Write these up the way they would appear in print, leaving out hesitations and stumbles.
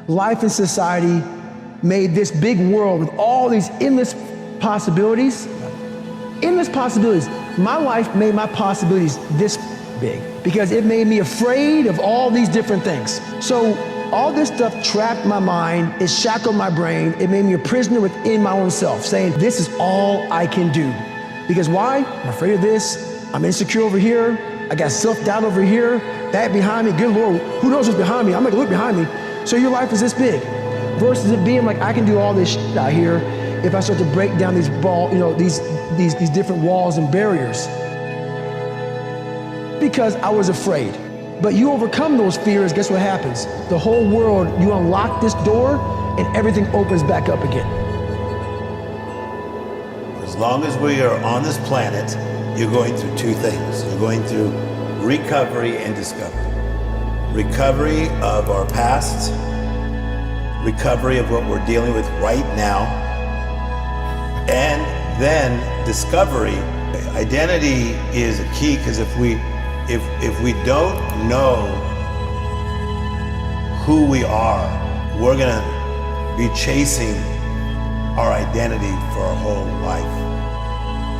life and society made this big world with all these endless possibilities. My life made my possibilities this big because it made me afraid of all these different things. So all this stuff trapped my mind, it shackled my brain, it made me a prisoner within my own self, saying this is all I can do. Because why? I'm afraid of this, I'm insecure over here, I got self-doubt over here, that behind me, good Lord, who knows what's behind me? I'm gonna look behind me. So your life is this big. Versus it being like, I can do all this shit out here if I start to break down these these different walls and barriers. Because I was afraid. But you overcome those fears, guess what happens? The whole world, you unlock this door and everything opens back up again. As long as we are on this planet, you're going through two things. You're going through recovery and discovery. Recovery of our past, recovery of what we're dealing with right now, and then discovery. Identity is a key, because if we don't know who we are, we're gonna be chasing our identity for our whole life.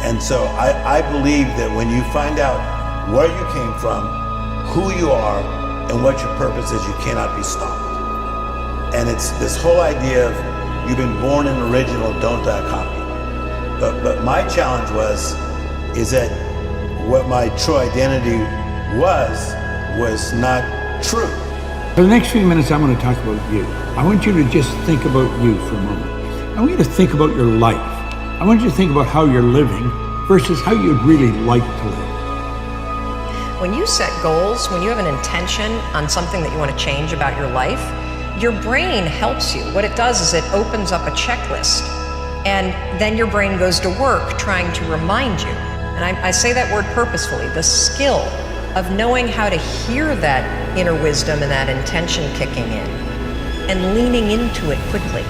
And so I believe that when you find out where you came from, who you are, and what your purpose is, you cannot be stopped. And it's this whole idea of you've been born an original, don't die a copy. But my challenge is that what my true identity was not true. For the next few minutes, I'm going to talk about you. I want you to just think about you for a moment. I want you to think about your life. I want you to think about how you're living versus how you'd really like to live. When you set goals, when you have an intention on something that you want to change about your life, your brain helps you. What it does is it opens up a checklist, and then your brain goes to work trying to remind you. And I say that word purposefully, the skill of knowing how to hear that inner wisdom and that intention kicking in and leaning into it quickly.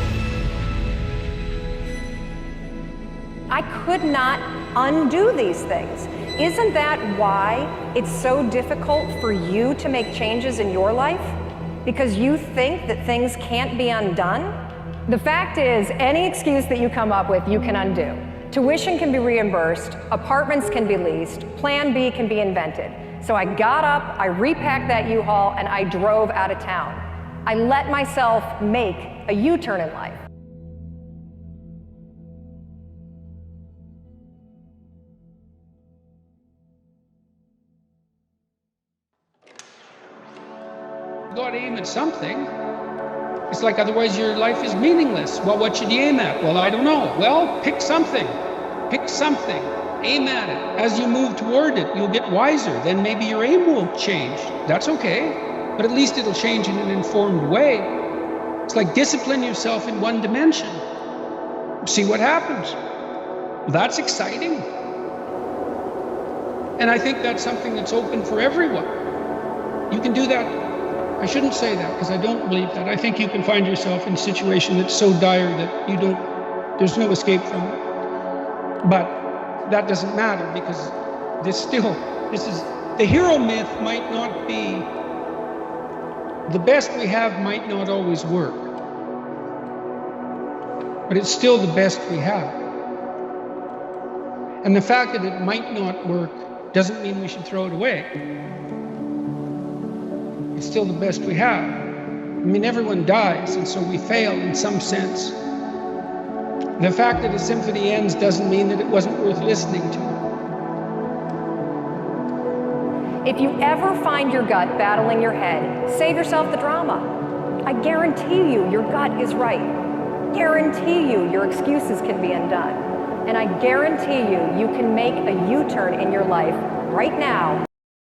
I could not undo these things. Isn't that why it's so difficult for you to make changes in your life? Because you think that things can't be undone? The fact is, any excuse that you come up with, you can undo. Tuition can be reimbursed, apartments can be leased, Plan B can be invented. So I got up, I repacked that U-Haul, and I drove out of town. I let myself make a U-turn in life. You gotta aim at something. It's like, otherwise your life is meaningless. Well, what should you aim at? Well, I don't know. Well, pick something. Pick something. Aim at it. As you move toward it, you'll get wiser. Then maybe your aim will change. That's okay. But at least it'll change in an informed way. It's like discipline yourself in one dimension. See what happens. That's exciting. And I think that's something that's open for everyone. You can do that. I shouldn't say that, because I don't believe that. I think you can find yourself in a situation that's so dire that there's no escape from it. But that doesn't matter, because the hero myth might not be, the best we have might not always work. But it's still the best we have. And the fact that it might not work doesn't mean we should throw it away. It's still the best we have. I mean, everyone dies, and so we fail in some sense. The fact that a symphony ends doesn't mean that it wasn't worth listening to. If you ever find your gut battling your head, save yourself the drama. I guarantee you your gut is right. Guarantee you your excuses can be undone. And I guarantee you you can make a U-turn in your life right now.